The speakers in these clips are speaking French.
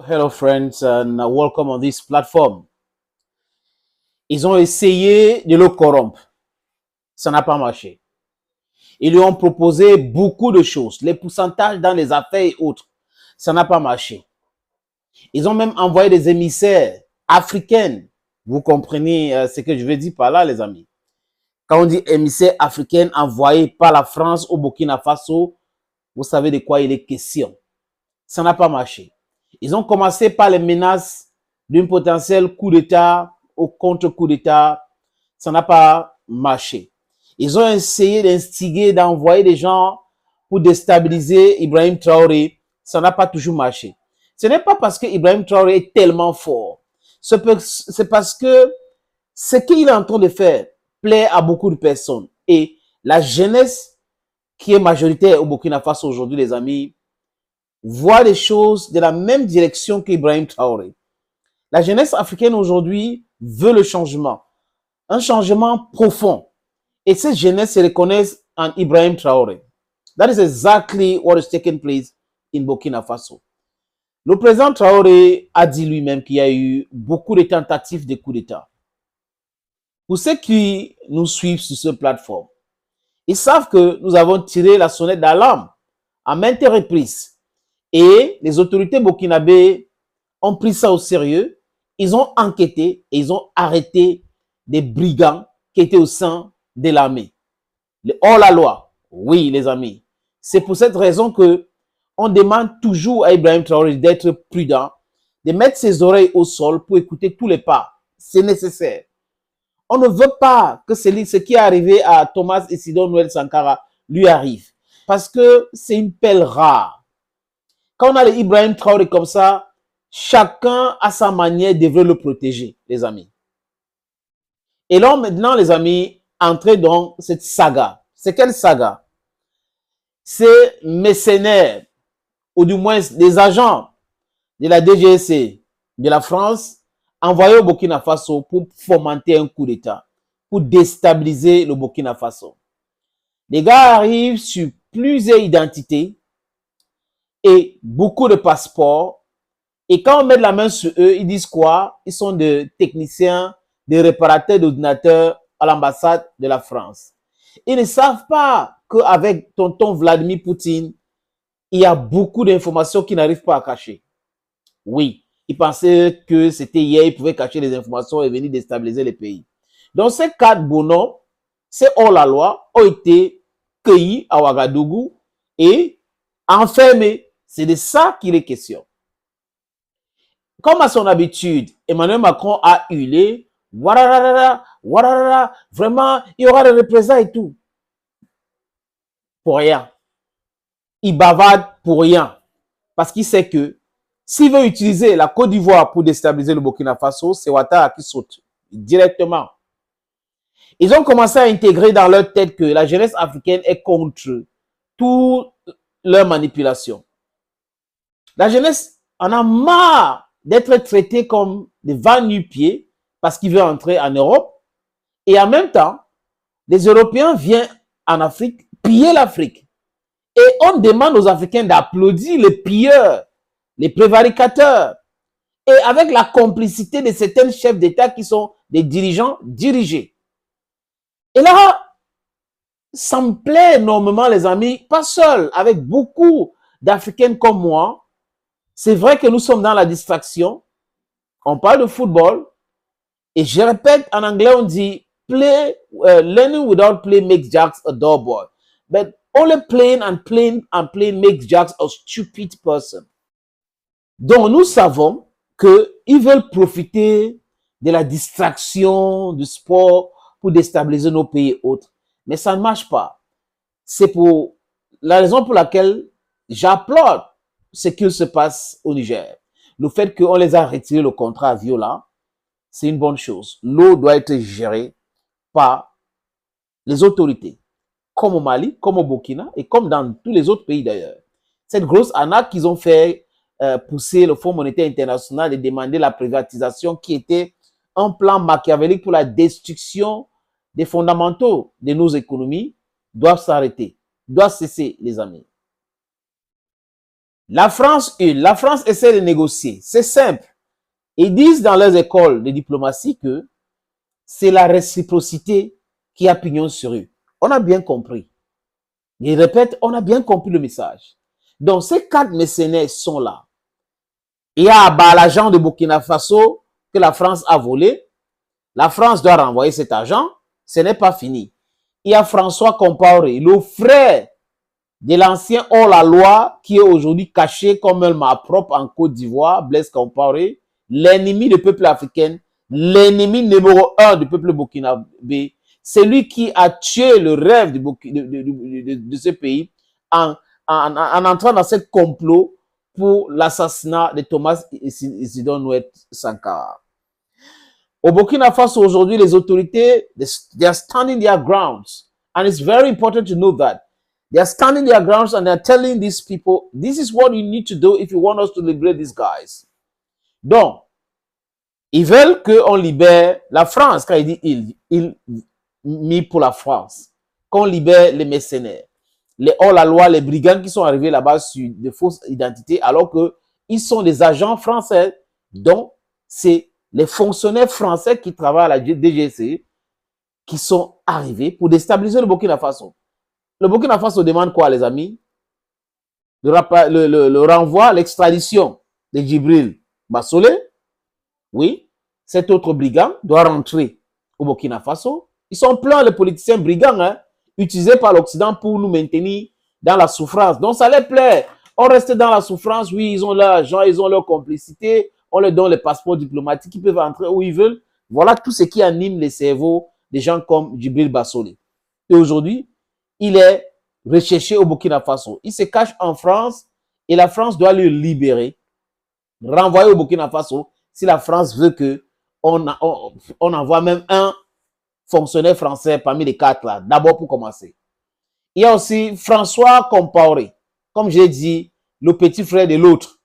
Hello friends, and welcome on this platform. Ils ont essayé de le corrompre. Ça n'a pas marché. Ils lui ont proposé beaucoup de choses, les pourcentages dans les affaires et autres. Ça n'a pas marché. Ils ont même envoyé des émissaires africaines. Vous comprenez ce que je veux dire par là, les amis. Quand on dit émissaire africaine envoyé par la France au Burkina Faso, vous savez de quoi il est question. Ça n'a pas marché. Ils ont commencé par les menaces d'un potentiel coup d'État ou contre-coup d'État. Ça n'a pas marché. Ils ont essayé d'instiguer, d'envoyer des gens pour déstabiliser Ibrahim Traoré. Ça n'a pas toujours marché. Ce n'est pas parce que Ibrahim Traoré est tellement fort. C'est parce que ce qu'il est en train de faire plaît à beaucoup de personnes. Et la jeunesse qui est majoritaire au Burkina Faso aujourd'hui, les amis, voit les choses de la même direction qu'Ibrahim Traoré. La jeunesse africaine aujourd'hui veut le changement. Un changement profond. Et cette jeunesse se reconnaît en Ibrahim Traoré. That is exactly what is taking place in Burkina Faso. Le président Traoré a dit lui-même qu'il y a eu beaucoup de tentatives de coup d'État. Pour ceux qui nous suivent sur cette plateforme, ils savent que nous avons tiré la sonnette d'alarme à maintes reprises. Et les autorités burkinabées ont pris ça au sérieux. Ils ont enquêté et ils ont arrêté des brigands qui étaient au sein de l'armée. Hors la loi. Oui, les amis. C'est pour cette raison que on demande toujours à Ibrahim Traoré d'être prudent, de mettre ses oreilles au sol pour écouter tous les pas. C'est nécessaire. On ne veut pas que ce qui est arrivé à Thomas Isidore Noël Sankara lui arrive. Parce que c'est une pelle rare. Quand on a les Ibrahim Traoré comme ça, chacun à sa manière devrait le protéger, les amis. Et là, maintenant, les amis, entrez dans cette saga. C'est quelle saga? C'est mercenaires, ou du moins des agents de la DGSE de la France, envoyés au Burkina Faso pour fomenter un coup d'État, pour déstabiliser le Burkina Faso. Les gars arrivent sur plusieurs identités et beaucoup de passeports. Et quand on met la main sur eux, ils disent quoi? Ils sont des techniciens, des réparateurs d'ordinateurs à l'ambassade de la France. Ils ne savent pas qu'avec tonton Vladimir Poutine, il y a beaucoup d'informations qu'ils n'arrivent pas à cacher. Oui, ils pensaient que c'était hier, ils pouvaient cacher les informations et venir déstabiliser les pays. Donc ces 4 bonhommes, c'est hors la loi, ont été cueillis à Ouagadougou et enfermés. C'est de ça qu'il est question. Comme à son habitude, Emmanuel Macron a hurlé, wararara, wararara, vraiment, il y aura des représailles et tout. Pour rien. Il bavarde pour rien. Parce qu'il sait que s'il veut utiliser la Côte d'Ivoire pour déstabiliser le Burkina Faso, c'est Ouattara qui saute directement. Ils ont commencé à intégrer dans leur tête que la jeunesse africaine est contre toute leur manipulation. La jeunesse en a marre d'être traité comme des vents nu-pieds parce qu'ils veulent entrer en Europe. Et en même temps, les Européens viennent en Afrique piller l'Afrique. Et on demande aux Africains d'applaudir les pilleurs, les prévaricateurs. Et avec la complicité de certains chefs d'État qui sont des dirigeants dirigés. Et là, ça me plaît énormément, les amis, pas seul, avec beaucoup d'Africains comme moi. C'est vrai que nous sommes dans la distraction. On parle de football. Et je répète, en anglais, on dit learning without play makes Jack a dull boy. But only playing and playing makes Jack a stupid person. Donc, nous savons qu'ils veulent profiter de la distraction du sport pour déstabiliser nos pays et autres. Mais ça ne marche pas. C'est pour la raison pour laquelle j'applaudis ce qui se passe au Niger. Le fait qu'on les a retiré le contrat à Viola, c'est une bonne chose. L'eau doit être gérée par les autorités, comme au Mali, comme au Burkina et comme dans tous les autres pays d'ailleurs. Cette grosse arnaque qu'ils ont fait pousser le Fonds monétaire international et demander la privatisation qui était un plan machiavélique pour la destruction des fondamentaux de nos économies doivent s'arrêter, doivent cesser, les amis. La France essaie de négocier. C'est simple. Ils disent dans leurs écoles de diplomatie que c'est la réciprocité qui a pignon sur rue. On a bien compris. Ils répètent, on a bien compris le message. Donc, ces 4 mercenaires sont là. Il y a l'agent de Burkina Faso que la France a volé. La France doit renvoyer cet argent. Ce n'est pas fini. Il y a François Compaoré, le frère de l'ancien hors-la-loi qui est aujourd'hui caché comme un malpropre en Côte d'Ivoire, Blaise Compaoré, l'ennemi du peuple africain, l'ennemi numéro 1 du peuple burkinabé. C'est lui qui a tué le rêve de ce pays en entrant dans ce complot pour l'assassinat de Thomas Isidore Nuet Sankara. Au Burkina Faso, aujourd'hui, les autorités, they are standing their grounds. And it's very important to know that. They are standing their grounds and they are telling these people, this is what you need to do if you want us to liberate these guys. Donc, ils veulent qu'on libère la France. Quand il dit il mis pour la France. Qu'on libère les mercenaires. Les hors-la-loi, les brigands qui sont arrivés là-bas sur de fausses identités, alors qu'ils sont des agents français. Donc, c'est les fonctionnaires français qui travaillent à la DGC qui sont arrivés pour déstabiliser le Burkina Faso. Le Burkina Faso demande quoi, les amis? Le renvoi, l'extradition de Djibril Bassolé. Oui, cet autre brigand doit rentrer au Burkina Faso. Ils sont pleins, les politiciens brigands, hein, utilisés par l'Occident pour nous maintenir dans la souffrance. Donc, ça les plaît. On reste dans la souffrance. Oui, ils ont leur argent, ils ont leur complicité. On leur donne les passeports diplomatiques. Ils peuvent entrer où ils veulent. Voilà tout ce qui anime les cerveaux des gens comme Djibril Bassolé. Et aujourd'hui, il est recherché au Burkina Faso. Il se cache en France et la France doit le libérer, renvoyer au Burkina Faso si la France veut qu'on envoie même un fonctionnaire français parmi les 4 là, d'abord pour commencer. Il y a aussi François Compaoré, comme je l'ai dit, le petit frère de l'autre,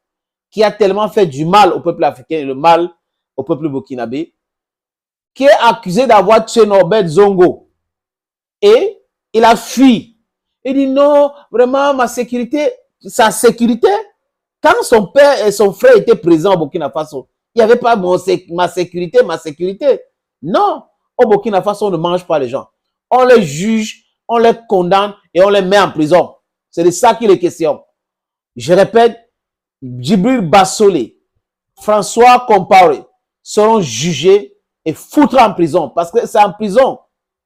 qui a tellement fait du mal au peuple africain et le mal au peuple burkinabé, qui est accusé d'avoir tué Norbert Zongo. Et il a fui. Il dit non, vraiment, ma sécurité, sa sécurité, quand son père et son frère étaient présents au Burkina Faso, il n'y avait pas ma sécurité. Non, au Burkina Faso, on ne mange pas les gens. On les juge, on les condamne et on les met en prison. C'est de ça qu'il est question. Je répète, Djibril Bassolé, François Compaoré seront jugés et foutus en prison. Parce que c'est en prison.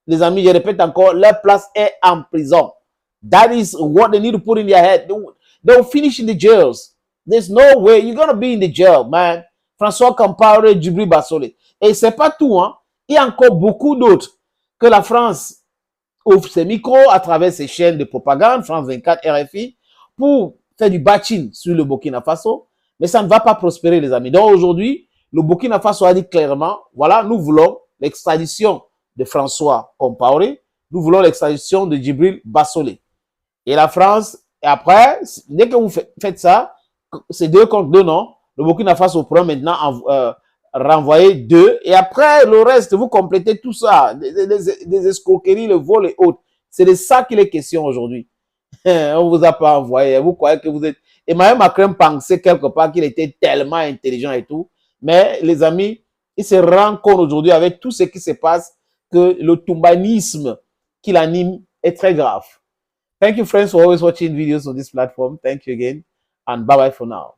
Les amis, je répète encore, leur place est en prison. That is what they need to put in their head. They'll finish in the jails. There's no way you're going to be in the jail, man. François Compaoré, Djibril Bassolé. Et c'est pas tout, hein. Il y a encore beaucoup d'autres que la France ouvre ses micros à travers ses chaînes de propagande, France 24, RFI, pour faire du bashing sur le Burkina Faso. Mais ça ne va pas prospérer, les amis. Donc aujourd'hui, le Burkina Faso a dit clairement, voilà, nous voulons l'extradition de François Compaoré, nous voulons l'extradition de Djibril Bassolé. Et la France, et après, dès que vous faites ça, c'est 2 contre 2, non? Le Burkina Faso pourra maintenant renvoyer 2. Et après, le reste, vous complétez tout ça. Des escroqueries, le vol et autres. C'est de ça qu'il est question aujourd'hui. On vous a pas envoyé. Vous croyez que vous êtes... Emmanuel Macron pensait quelque part qu'il était tellement intelligent et tout. Mais les amis, il se rend compte aujourd'hui avec tout ce qui se passe que le toumbanisme qui l'anime est très grave. Thank you, friends, for always watching videos on this platform. Thank you again, and bye-bye for now.